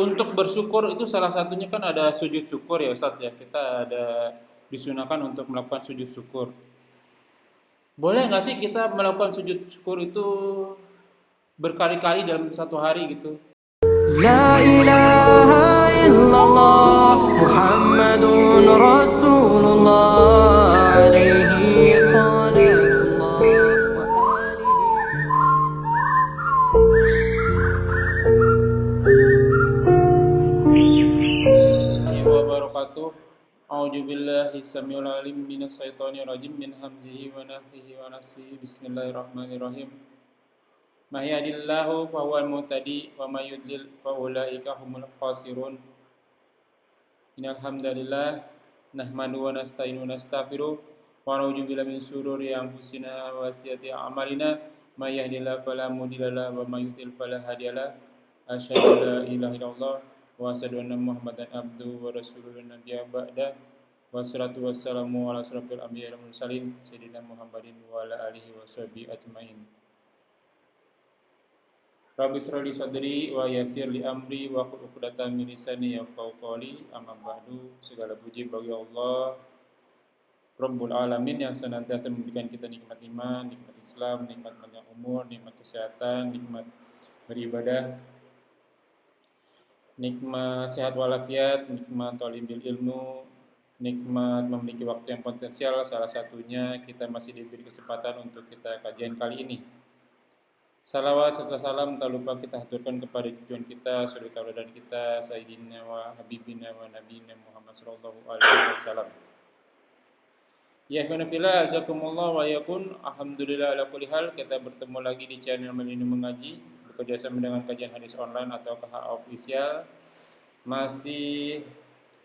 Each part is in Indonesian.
Untuk bersyukur itu salah satunya kan ada sujud syukur ya Ustadz ya. Kita ada disunahkan untuk melakukan sujud syukur. Boleh nggak sih kita melakukan sujud syukur itu berkali-kali dalam satu hari gitu? La ilaha illallah Muhammadun Rasulullah alaihi salatullah wa Warahmatullahi wabarakatuh. A'udzubillahi samiul alim minasyaitonir rajim min hamzihi wa nafthihi wa nafsihi. Bismillahirrahmanirrahim. May yahdihillahu fahuwal muhtadi wa may yudlil fa ulaika humul khasirun. Innal hamdalillah nahmadu wa nasta'inu wa nastaghfiruh wa na'udzu billahi min shururi anfusina wa sayyiati a'malina. May yahdihillahu fala mudilla lahu wa may yudlil fala hadiyalah. Asyhadu an la ilaha illallah wa asyhadu anna Muhammadan abduhu wa rasuluhu nabiyya ba'da. Wassalatu wassalamu ala asyrafil anbiya'i wal mursalin sayyidina Muhammadin wa ala alihi wa sahbihi ajmain. Rabbi shrah li sadri wa yassir li amri wa hlul 'uqdatam min lisani yafqahu qawli. Amma ba'du. Segala puji bagi Allah Rabbul Alamin yang senantiasa memberikan kita nikmat iman, nikmat Islam, nikmat panjang umur, nikmat kesehatan, nikmat beribadah, nikmat sehat walafiat, nikmat talibil ilmu, nikmat memiliki waktu yang potensial. Salah satunya kita masih diberi kesempatan untuk kita kajian kali ini. Salawat serta salam tak lupa kita haturkan kepada tujuan kita, suri tauladan kita, Sayyidina wa Habibina wa Nabiyina Muhammad sallallahu alaihi wasallam. Ya khonafillah azakumullah wa yakun. Alhamdulillah ala kulli hal, kita bertemu lagi di channel Melinu Mengaji, bekerjasama dengan kajian hadis online atau KH official. Masih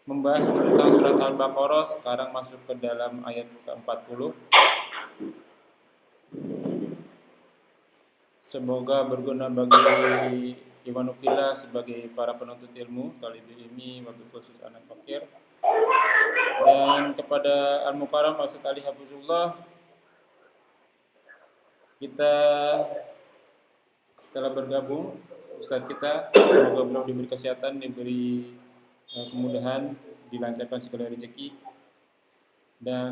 membahas tentang surat Al-Baqarah, sekarang masuk ke dalam ayat ke-40. Semoga berguna bagi Iwanukillah sebagai para penuntut ilmu, talibul ilmi, wabil khusus anak fakir. Dan kepada Al-Mukarram Ustaz Ali Hafizullah, kita telah bergabung Ustaz kita. Semoga beliau diberi kesehatan, diberi kemudahan, dilancarkan segala rezeki. Dan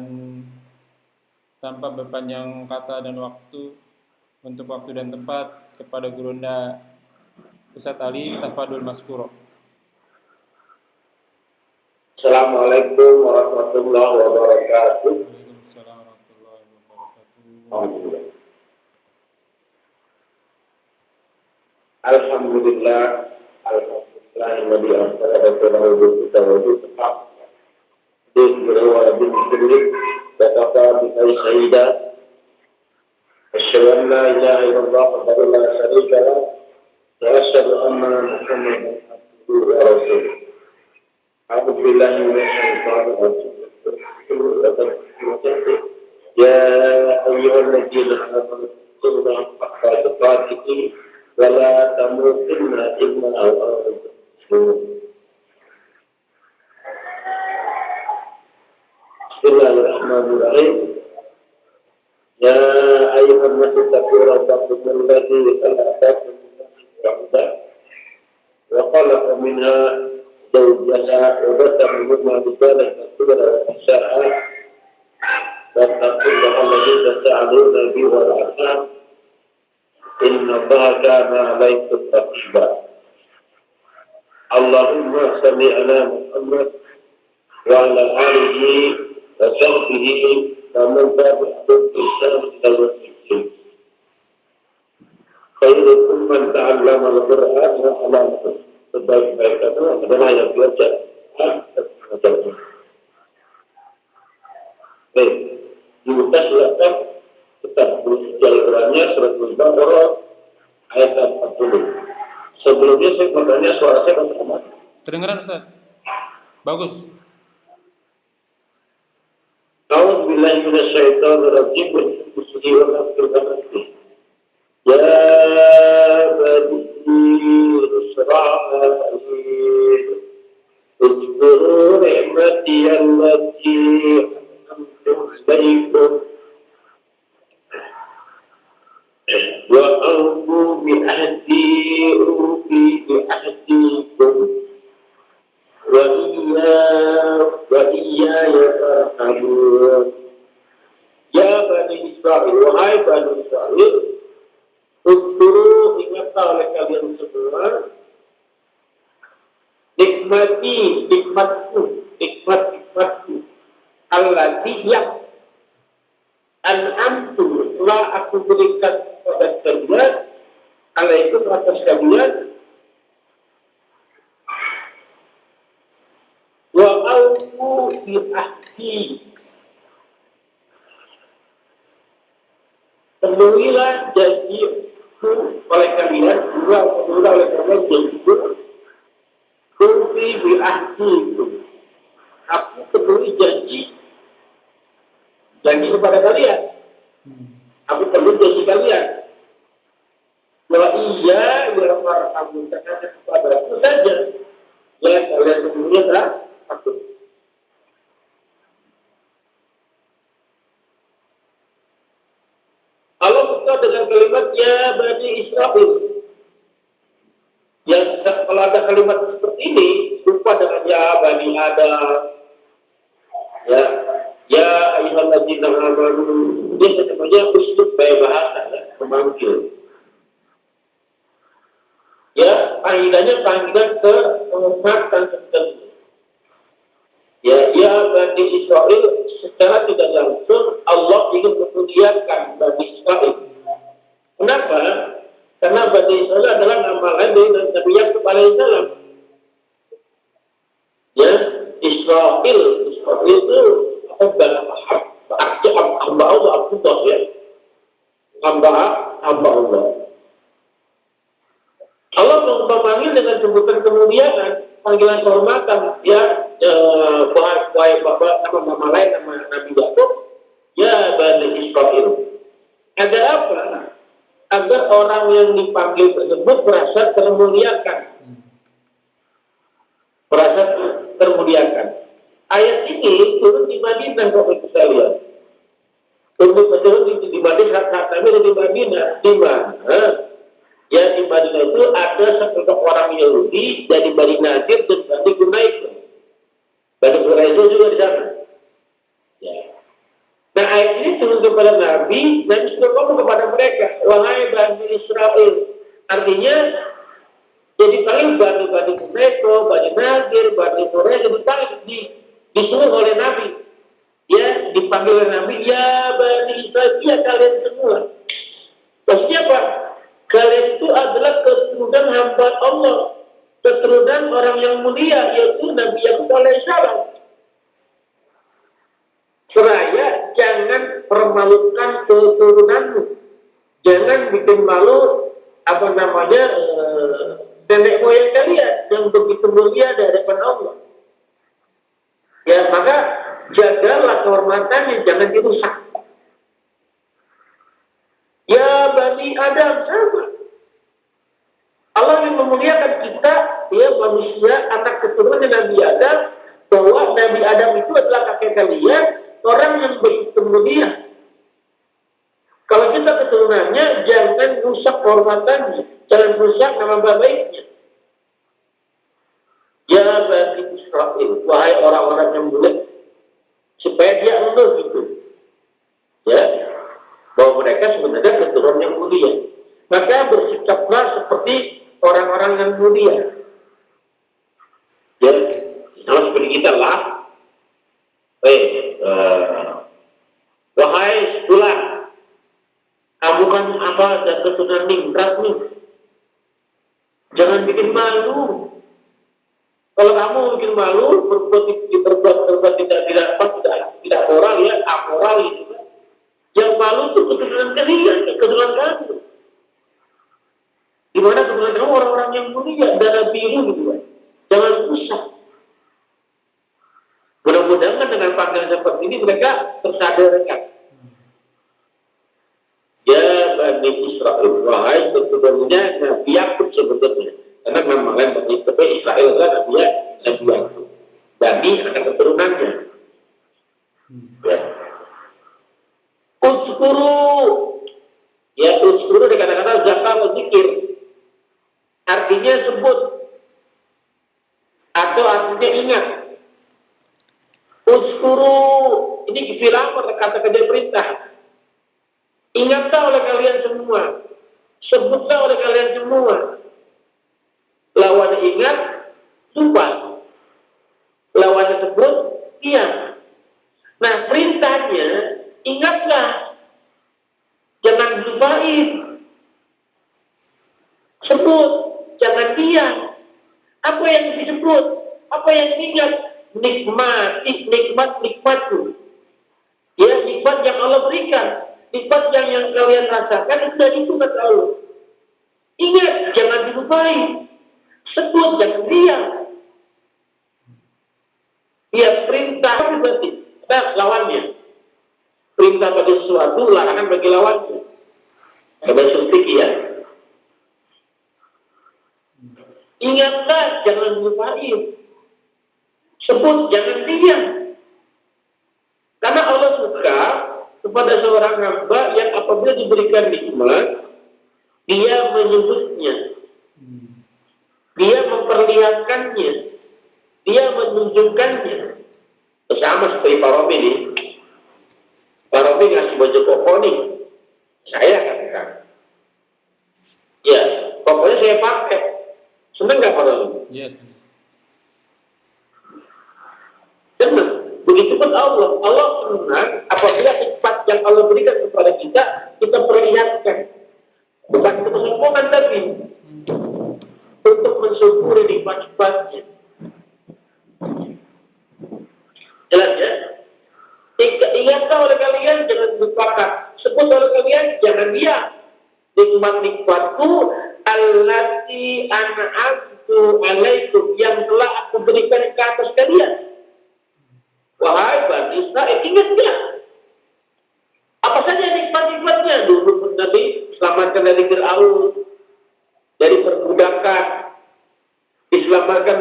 tanpa berpanjang kata dan waktu, untuk waktu dan tempat, kepada Gurunda Ustaz Ali, tafadhol maskuro. Assalamualaikum warahmatullahi wabarakatuh. Waalaikumsalam warahmatullahi wabarakatuh. Alhamdulillah, alhamdulillah alladzi arsala rasulahu bil huda wa dinil haq liyudhhirahu 'ala dini kullihi wa kafa billahi shahida. Asyhadu an la ilaha illallah wahdahu la syarika lahu wa asyhadu anna Muhammadan abduhu wa rasuluh. A'udzu billahi minasyaitonir rajim. Ya ayyuhalladzina amanu taqullaha haqqa tuqatih wa la tamutunna illa wa antum muslimun. Bismillahirrahmanirrahim. Ya ayyuhan nasu taqu rabbakum alladzi khalaqakum min nafsin wahidah wa khalaqa minha zawjaha wa batha minhuma rijalan katsiran wa nisaa wattaqullaha alladzi tasaaluna bihi wal arham innallaha kana 'alaykum raqiba. Allahumma shalli ala Muhammad wa ala alihi wa sahbihi ومن تبعهم بإحسان إلى يوم الدين. Khairukum man ta'allama al-Qur'an wa 'allamahu. Sebaik-baik itu adalah yang belajar dan mengajarnya. Baik, kita silakan tetap berusaha Al-Qur'annya surat Al-Baqarah ayat 40. Sebelumnya saya bertanya suara saya bagaimana? Kedengaran Ustaz? Bagus. A'udzu billahi minasyaitonir rajim. Bismillahirrahmanirrahim. Ya bani Israil, اذكروا نعمتي التي أنعمت عليكم وأوفوا بعهدي أوفي بعهدكم يعملون Ya Bani Israel, wahai Bani Israel, Uskuru ingatlah oleh kalian semua, nikmatku, allati yang an'amtu telah aku berikan kepada kalian, alaikum atas kalian, wa aufu bil ahdi, penuhilah janjiku oleh kalian, penuhilah oleh kalian janjiku, kufi bil ahdi itu. Aku penuhi janji kepada kalian. Aku penuhi janji kalian. Wa iya ya farhamu terhadap kepada aku saja. Ya kalian semuanya adalah aku. Allah buka dengan kalimat ya Bani Israel. Yang kalau ada kalimat seperti ini, lupa dengan ya Bani Adam, ya ayyuhalladzina amanu, dia sebenarnya uslub gaya bahasa, ya, memanggil. Ya, panggilan ke penghormatan tertentu. Ya Bani Israel, secara tidak langsung Allah ingin memuliakan Bani Israel. Kenapa? Karena Bani Israel adalah nama lain dari Nabi Yakub alaihissalam. Ya, Israel itu hamba Allah, Abdullah ya, hamba Allah. Allah memanggil dengan sebutan kemuliaan, panggilan kehormatan, ya, nama lain nama Nabi Yakub, ya Bani Israel. Ada apa? Agar orang yang dipanggil tersebut merasa termuliakan. Ayat ini turun di Madinah, Bapak Ibu sekalian. Untuk turun di Madinah, saat kami di Madinah, di mana? Ya di Madinah itu ada sekelompok orang Yahudi dari Bani Nadir dan Bani Quraisyah. Bani Quraisyah juga di sana. Ya. Nah ayat ini turun kepada Nabi sudah ngomong kepada mereka, wahai Bani Israel. Artinya jadi paling Bani Quraisyah, Bani Nadir, Bani Quraisyah disuruh oleh Nabi. Ya dipanggil oleh Nabi, ya Bani Israel, ya kalian semua. Maksudnya apa? Kalian itu adalah keturunan hamba Allah, keturunan orang yang mulia, yaitu Nabi Yakub alaihissalam. Seraya jangan permalukan keturunanmu, jangan bikin malu nenek moyang kalian yang begitu mulia di hadapan Allah. Ya maka jagalah kehormatannya, jangan dirusak. Ya Bani Adam sama. Allah yang memuliakan kita, ya manusia, anak keturunan Nabi Adam, bahwa Nabi Adam itu adalah kakek kalian, orang yang begitu mulia. Kalau kita keturunannya, jangan rusak kehormatannya, jangan rusak nama baiknya. Ya Bani Israel, wahai orang-orang yang mulia, supaya dia gitu. Ya. Bahwa mereka sebenarnya keturunan yang mulia. Maka bersikaplah seperti orang-orang yang mulia. Ya, sama seperti kita lah. Wahai sebulan, kamu kan dan keturunan ningrat nih. Jangan bikin malu. Kalau kamu bikin malu, berbuat tidak moral ya, amoral gitu. Yang malu itu keturunan kalian, keturunan kamu. Di mana keturunan kamu orang-orang yang mulia, darah biru gitu kan. Jangan rusak. Mudah-mudahan dengan panggilan seperti ini mereka tersadarkan. Ya Bani Israel, wahai keturunannya Nabi Yakub sebetulnya. Karena nama lain Bani Israel adalah Nabi Yakub. Bani akan keturunannya. Ya. Uskuru dikatakan zakar zikir, artinya sebut atau artinya ingat. Uskuru Istilah apa kata kerja perintah? Ingatlah oleh kalian semua, sebutlah oleh kalian semua. Lawannya ingat, lupa. Lawannya sebut, diam. Nah, perintahnya ingatlah, jangan lupain. Sebut, jangan diam. Apa yang disebut? Apa yang diingat? Nikmat-nikmatku. Ya, nikmat yang Allah berikan, nikmat yang kalian rasakan itu dari itu kata Allah. Ingat, jangan dilupai. Sebut, jangan diam. Ya, perintah itu berarti. Nah, lawannya. Perintah bagi sesuatu, larangan bagi lawannya. Ada suntik ya. Ingatlah, jangan dilupain. Sebut, jangan diam. Karena Allah suka kepada seorang hamba yang apabila diberikan nikmat, dia menyebutnya, dia memperlihatkannya, dia menunjukkannya. Sama seperti Pak Romi nih. Pak Romi ngasih baju koko nih, saya katakan, ya pokoknya saya pakai. Senang nggak Pak Romi? Yes. Senang. Begitupun Allah. Allah senang apabila nikmat yang Allah berikan kepada kita, kita perlihatkan. Bukan untuk kesombongan tapi untuk mensyukuri nikmat-nikmatnya. Jelas ya? Ingatlah oleh kalian, jangan lupakan. Sebut oleh kalian, jangan diam. Nikmat-nikmatku allati an'amtu alaikum, yang telah aku berikan ke atas kalian. Wahai Bani Israel, ingatlah. Apa saja nikmat-nikmatnya? Dulu Nabi selamatkan dari Fir'aun, dari perbudakan, diselamatkan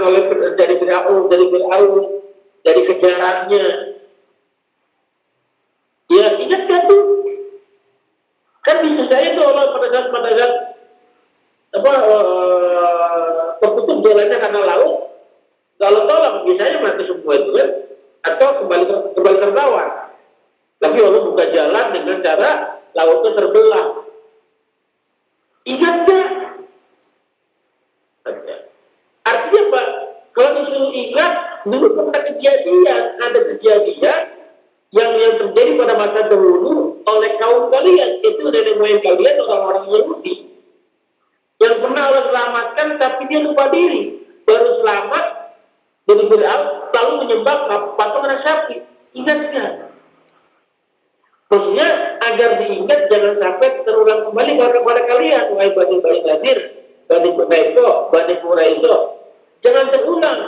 dari Fir'aun, dari kejarannya. Ya, ingatkan tuh. Kan bisa saja tuh Allah pada saat tertutup jalannya karena laut, kalau tolong biasanya mati semua itu kan, atau kembali tertawan. Tapi Allah buka jalan dengan cara lautnya terbelah. Ingat gak? Artinya apa? Kalau disuruh ingat, dulu pernah ada kejadian yang terjadi pada masa dahulu oleh kaum kalian, itu nenek moyang kalian, orang-orang Yahudi yang pernah Allah selamatkan, tapi dia lupa diri, baru selamat dari Fir'aun, lalu menyembah patung anak sapi. Ingat gak? Maksudnya agar diingat, jangan sampai terulang kembali kepada kalian, wahai Bani Nadir, Bani Quraisyah. Jangan terulang.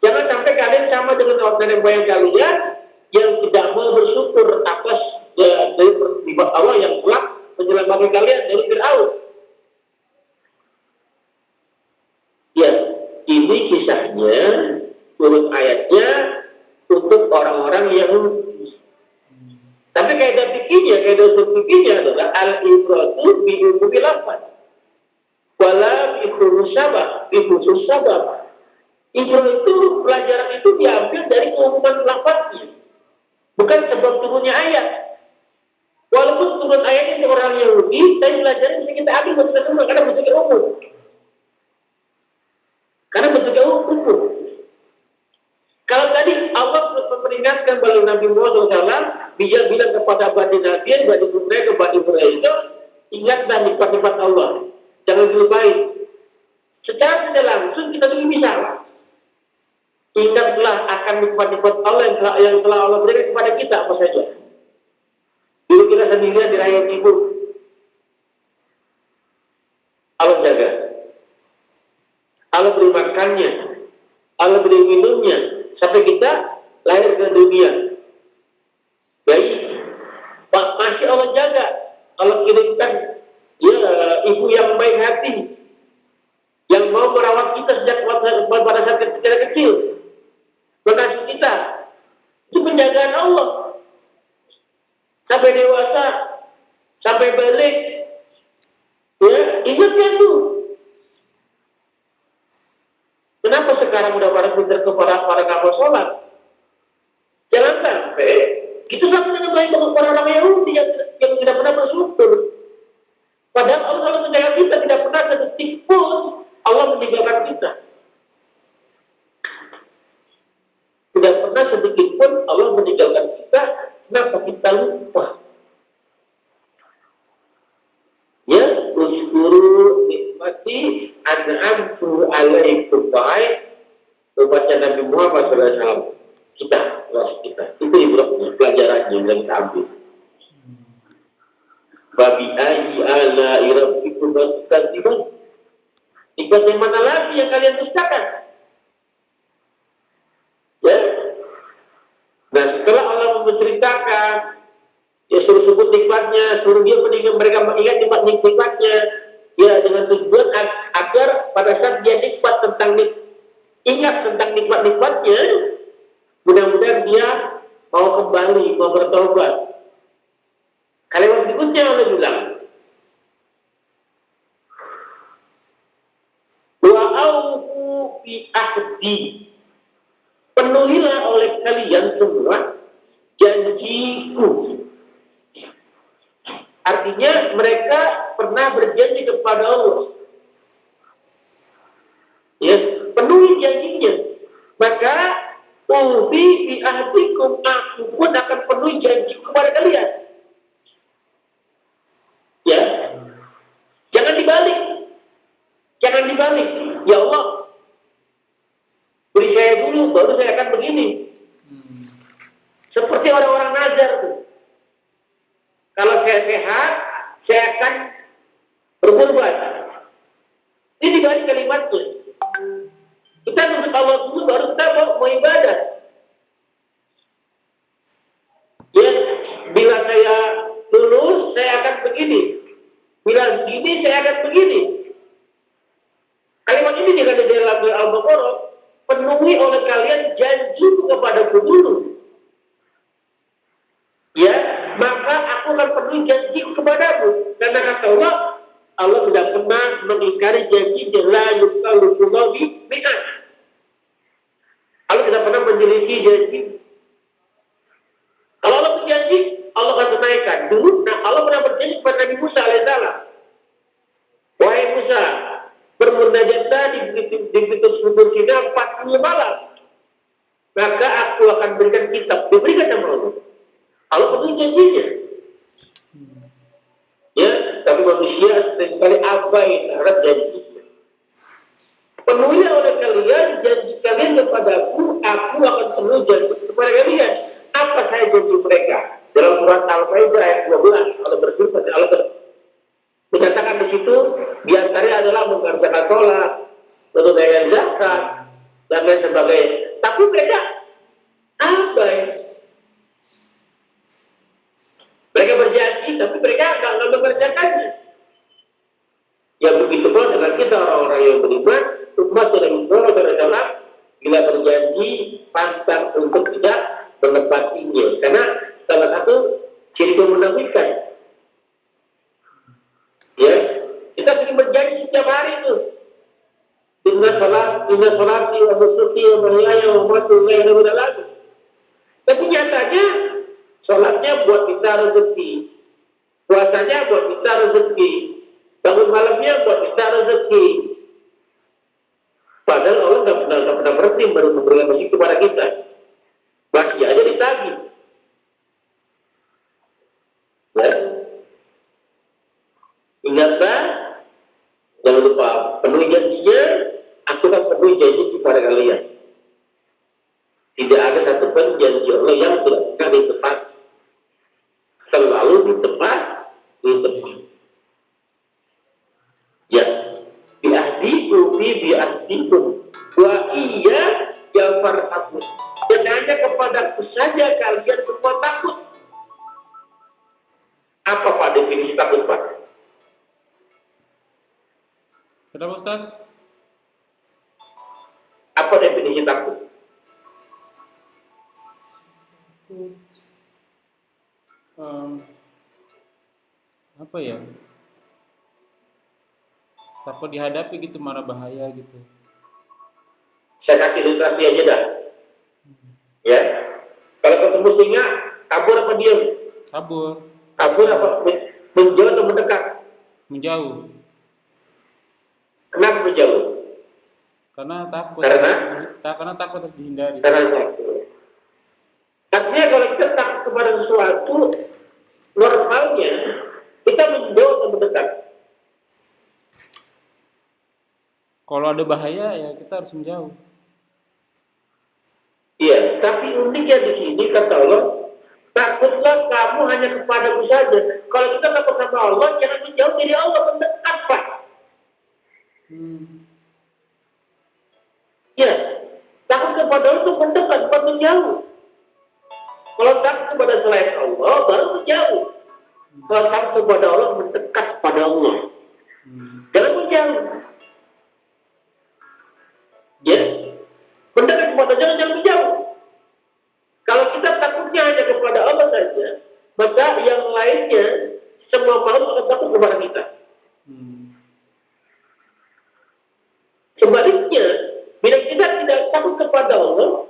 Jangan sampai kalian sama dengan orang nenek moyang kalian yang tidak mau bersyukur atas dari perbuatan Allah yang telah menyelamatkan kalian dari Fir'aun. Ya, ini kisahnya, turut ayatnya untuk orang-orang yang tapi kaidah fikihnya adalah al-ibratu bi umumil lafaz wala bi khusus sabab. Ibro itu, pelajaran itu diambil dari keumuman lafaznya, bukan sebab turunnya ayat. Walaupun turun ayatnya orang Yahudi, tapi pelajaran bisa kita ambil betul semua karena bentuknya umum. Karena bentuknya umum. Kalau tadi Allah memperingatkan bagi Nabi Muhammad SAW, dia bilang kepada Bani Nadir, Bani Quraisyah, ingatlah nikmat-nikmat Allah, jangan dilupain. Secara tidak langsung kita lebih bisa. Ingatlah akan nikmat-nikmat Allah yang telah Allah berikan kepada kita apa saja. Dulu kita sendirian di rahim ibu, Allah jaga, Allah beri makannya, Allah beri minumnya, sampai kita lahir ke dunia. Baik, masih Allah jaga. Allah kirimkan ibu yang baik hati, yang mau merawat kita sejak pada saat kita kecil, mengasuh kita. Itu penjagaan Allah sampai dewasa, sampai balik. Ya, ingatnya itu. Kenapa sekarang udah pada pintar ke para ngamal sholat? Jangan sampai Nabi Muhammad SAW. Kita. Itu ibrahnya, pelajarannya yang kita ambil. Babi ayyi ala'i rabbikum tukadziban. Nikmat yang mana lagi yang kalian dustakan? Ya. Nah, setelah Allah menceritakan, ya suruh sebut nikmatnya, suruh dia mereka mengingat nikmatnya, ya dengan tujuan agar pada saat dia ingat tentang nikmatnya, mudah-mudahan dia mau kembali, mau bertobat. Kalimat berikutnya Allah bilang, wa aufu bi ahdi. Penuhilah oleh kalian semua janjiku. Artinya mereka pernah berjanji kepada Allah. Ya, penuhi janjinya. Maka ufi bi ahdikum, aku pun akan penuhi janji kepada kalian. Ya, jangan dibalik. Ya Allah, beri saya dulu, baru saya akan begini. Seperti orang-orang nazar tuh. Kalau saya sehat, saya akan berkorban. Ini dibalik kalimatnya. Kita untuk Allah dulu, baru kita mau ibadah. Ya, bila saya lulus, saya akan begini. Bila begini, saya akan begini. Kalimat ini juga di dalam Al-Baqarah, penuhi oleh kalian janji kepada dulu. Ya, maka aku akan penuhi janji kepadamu. Karena kata Allah tidak pernah mengingkari janji la yukallifu bi mi'at. Allah tidak pernah menyelisih janji. Kalau Allah berjanji, Allah akan tunaikan. Dulu, Allah pernah berjanji kepada Nabi Musa alaihissalam. Wahai Musa, bermunajatlah di pintu subur Sina 40 malam. Maka aku akan berikan kitab. Diberikan sama Allah. Allah penuhi janjinya. Ya, tapi manusia seringkali abai terhadap janjinya. Penuhilah oleh kalian janji kalian kepadaku, aku akan penuhi janji kepada kalian. Apa saya janji mereka? Dalam surat Al-Maidah ayat 12, Allah berfirman, Allah menyatakan di situ, di antaranya adalah mengerjakan sholat, menunaikan zakat, dan lain sebagainya. Tapi mereka abai. Mereka berjanji, tapi mereka tidak mengerjakannya. Yang begitu pun dengan kita orang-orang yang beriman, umat Nabi Muhammad SAW bila berjanji pantang untuk tidak menepatinya. Karena salah satu ciri kemunafikan. Ya, kita ingin berjanji setiap hari itu. Inna salati wa nusuki wa mahyaya wa mamati lillahi rabbil alamin. Tapi nyatanya sholatnya buat kita rezeki, puasanya buat kita rezeki, bangun malamnya buat kita rezeki. Padahal Allah nggak pernah berhenti baru memberikan rezeki kepada kita. Masih aja ditagih. Ya. Ingatlah, jangan lupa penuhi janjinya. Aku akan penuhi janji kepada kalian. Tidak ada satu pun janji Allah yang tidak pernah ditepati. Selalu ditepati. Ya, biahdiku biahdikum wa iya yang farhamu. Dan hanya kepadaku saja kalian semua takut. Apa Pak definisi takut Pak? Kenapa Ustaz? Apa definisi takut? Apa ya? Takut dihadapi gitu, marah bahaya gitu. Saya kasih ilustrasi aja dah. Ya, kalau ketemu singa, kabur apa diam? Kabur. Kabur apa menjauh atau mendekat? Menjauh. Kenapa menjauh? Karena takut. Karena takut harus dihindari. Karena takut. Artinya kalau kita takut kepada sesuatu, normalnya kita menjauh atau mendekat. Kalau ada bahaya ya kita harus menjauh. tapi uniknya di sini kata Allah, takutlah kamu hanya kepadaku saja. Kalau kita takut sama Allah, jangan menjauh dari Allah, mendekat Pak. Ya, takut kepada Allah itu mendekat, bukan menjauh. Kalau takut kepada selain Allah, baru menjauh. Kalau takut kepada Allah, mendekat pada Allah. Jangan menjauh. Ya, mendekat kepada Allah, jangan menjauh. Kalau kita takutnya hanya kepada Allah saja, maka yang lainnya semua makhluk akan takut kepada kita. Sebaliknya, bila kita tidak takut kepada Allah,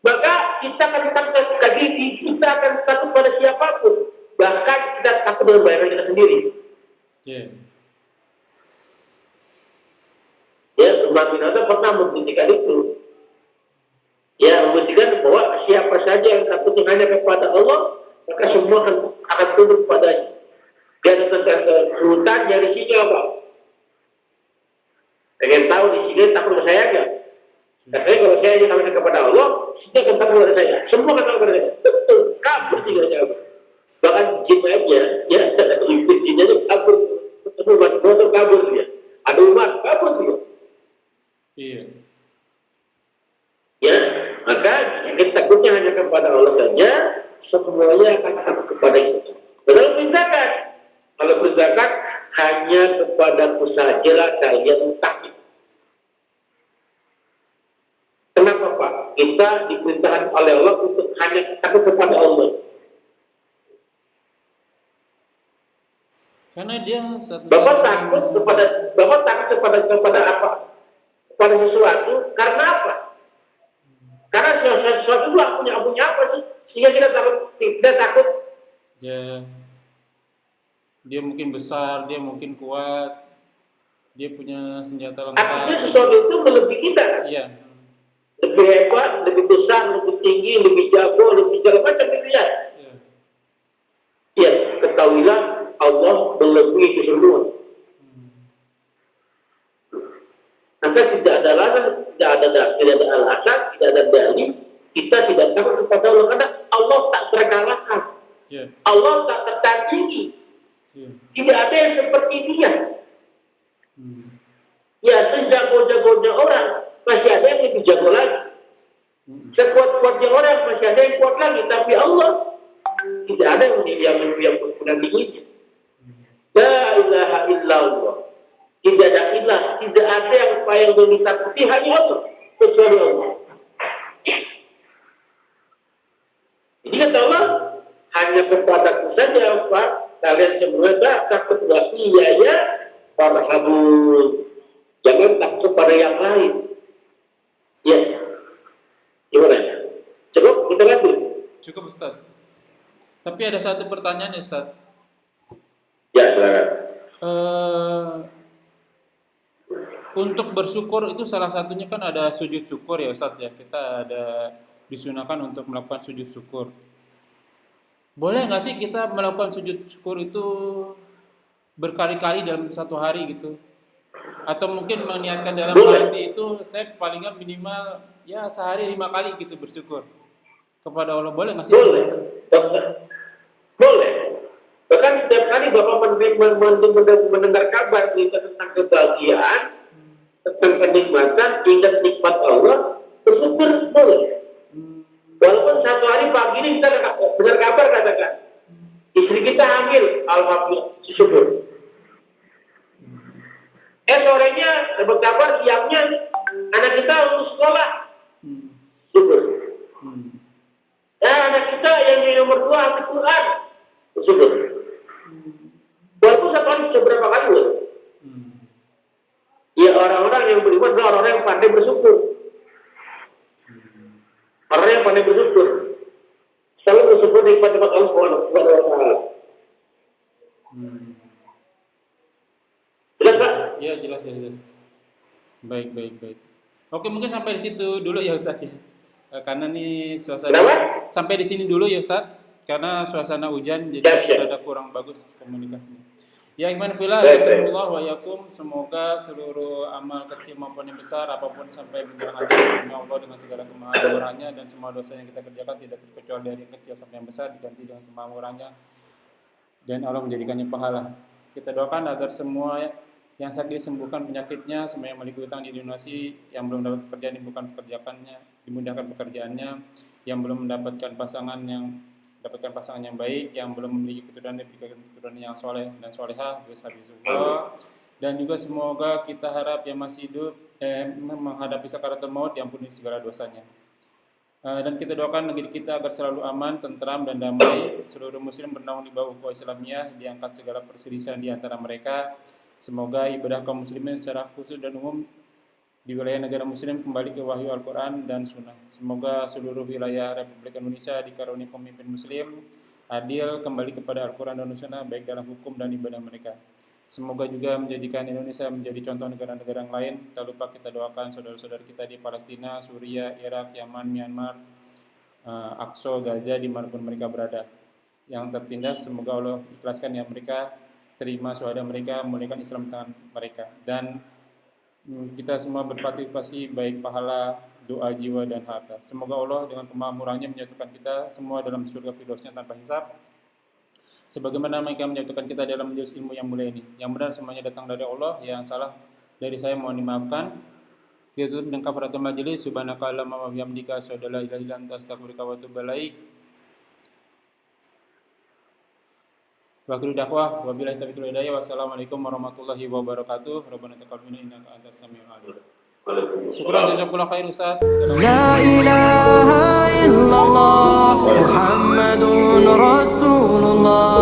maka kita akan takut kepada diri, kita akan takut pada siapapun. Bahkan kita takut dengan bayangan kita sendiri. Ya, Imam bin Hasan pernah membuktikan itu. Ya, membuktikan bahwa siapa saja yang takut hanya kepada Allah, maka semua akan tunduk padanya. Dia datang ke hutan, dari sini apa? Pengen tahu di sini takut kepada saya enggak? Katanya kalau saya hanya takut kepada Allah, sini akan takut kepada saya. Semua akan takut kepada saya. Betul, kabur juga jawab. Bahkan jin aja, ya, iblis jin aja kabur. Ketemu motor kabur dia. Ada umat kabur dia. Iya. Ya, maka kita takutnya hanya kepada Allah saja, semuanya akan takut kepada itu. Kalau perintahkan, hanya kepadaku sajalah kalian takut. Kenapa Pak? Kita diperintahkan oleh Allah untuk hanya takut kepada Allah. Karena dia satu. Bapak takut kepada apa? Kepada sesuatu karena apa? Karena sesuatu itu punya apa sih? Sehingga kita takut. Ya. Dia mungkin besar, dia mungkin kuat, dia punya senjata lengkap. Artinya sesuatu itu melebihi kita. Iya. Lebih hebat, lebih besar, lebih tinggi, lebih jago, lebih segala macam itu ya. Ya, ketahuilah Allah melebihi itu semua. Maka tidak ada alasan, tidak ada dalil, kita tidak takut kepada Allah karena Allah tak terkalahkan. Allah tak tertandingi. Tidak ada yang seperti dia. Ya, sejago-jagonya orang masih ada yang lebih jago lagi. Sekuat-kuatnya orang masih ada yang kuat lagi. Tapi Allah tidak ada yang menandinginya. La ilaha illallah. Tidak ada ilah, tidak ada yang paling ditakuti hanya Allah, kecuali Allah. Jadi kata Allah, hanya kepadaku saja Pak, kalian semua takut wa iyaya farhabun. Jangan takut kepada yang lain. Ya, gimana? Cukup kita lanjut. Cukup Ustaz. Tapi ada satu pertanyaan ya Ustaz. Ya, silakan. Untuk bersyukur itu salah satunya kan ada sujud syukur ya Ustaz ya. Kita ada disunahkan untuk melakukan sujud syukur. Boleh nggak sih kita melakukan sujud syukur itu berkali-kali dalam satu hari gitu? Atau mungkin meniatkan dalam hati itu saya paling nggak minimal ya sehari 5 kali gitu bersyukur kepada Allah. Boleh nggak sih? Boleh. Bahkan setiap kali Bapak mendengar kabar berita tentang kebahagiaan, tentang kenikmatan, ingat nikmat Allah, bersyukur boleh. Walaupun satu hari pagi ini kita dengar kabar katakan, istri kita hamil, alhamdulillah, syukur. Sorenya dapat kabar, siangnya anak kita lulus sekolah, syukur. Anak kita yang nomor 2 hafid Quran, syukur. Walaupun satu hari bisa berapa kali loh. Ya orang-orang yang beriman adalah orang-orang yang pandai bersyukur. Orang yang pandai bersyukur selalu bersyukur nikmat Allah Subhanahu wa taala. Jelas Pak? Iya jelas. Baik. Oke, mungkin sampai di situ dulu ya Ustaz ya. Karena nih suasana. Kenapa? Sampai di sini dulu ya Ustaz. Karena suasana hujan jadi ada kurang bagus komunikasinya. Ya iman fillah, Baik. astaghfirullah wa yakum. Semoga seluruh amal kecil maupun yang besar apapun sampai menjelang ajal demi Allah dengan segala kemahamurahnya, dan semua dosa yang kita kerjakan tidak terkecuali dari yang kecil sampai yang besar diganti dengan kemahamurahnya dan Allah menjadikannya pahala. Kita doakan agar semua yang sakit disembuhkan penyakitnya, semua yang memiliki utang dilunasi, yang belum dapat pekerjaan dibuka pekerjaannya, dimudahkan pekerjaannya, yang belum mendapatkan pasangan yang baik, yang belum memiliki keturunan diberikan keturunan yang soleh dan solehah, bismillah. Dan juga semoga kita harap yang masih hidup menghadapi sakaratul maut diampuni segala dosanya. Dan kita doakan negeri kita agar selalu aman, tentram dan damai. Seluruh muslim bernaung di bawah ukhuwah Islamiyah, diangkat segala perselisihan di antara mereka. Semoga ibadah kaum muslimin secara khusus dan umum di wilayah negara muslim kembali ke wahyu Al-Quran dan Sunnah. Semoga seluruh wilayah Republik Indonesia dikaruniai pemimpin muslim adil, kembali kepada Al-Quran dan Sunnah baik dalam hukum dan ibadah mereka. Semoga juga menjadikan Indonesia menjadi contoh negara-negara yang lain. Tak lupa kita doakan saudara-saudara kita di Palestina, Suriah, Irak, Yaman, Myanmar, Aqsa, Gaza, dimanapun mereka berada. Yang tertindas, semoga Allah ikhlaskan yang mereka, terima syuhada mereka, memulihkan Islam tangan mereka. Dan kita semua berpartisipasi baik pahala, doa, jiwa, dan harta. Semoga Allah dengan kemakmurannya menyatukan kita semua dalam surga firdausnya tanpa hisab. Sebagaimana mereka menyatukan kita dalam majelis ilmu yang mulia ini. Yang benar semuanya datang dari Allah, yang salah dari saya mohon dimaafkan. Kita tutup dengan kafaratul majelis. Subhanaka Allahumma wa bihamdika asyhadu an la ilaha illa anta astaghfiruka wa atubu ilaik. Wa akhiru dakwah wabillahi taufiq wal hidayah. Wassalamualaikum warahmatullahi wabarakatuh. Rabbana taqabbal minna innaka antas samiul alim. Syukran jazakallahu khair Ustaz. لا إله إلا الله محمد رسول الله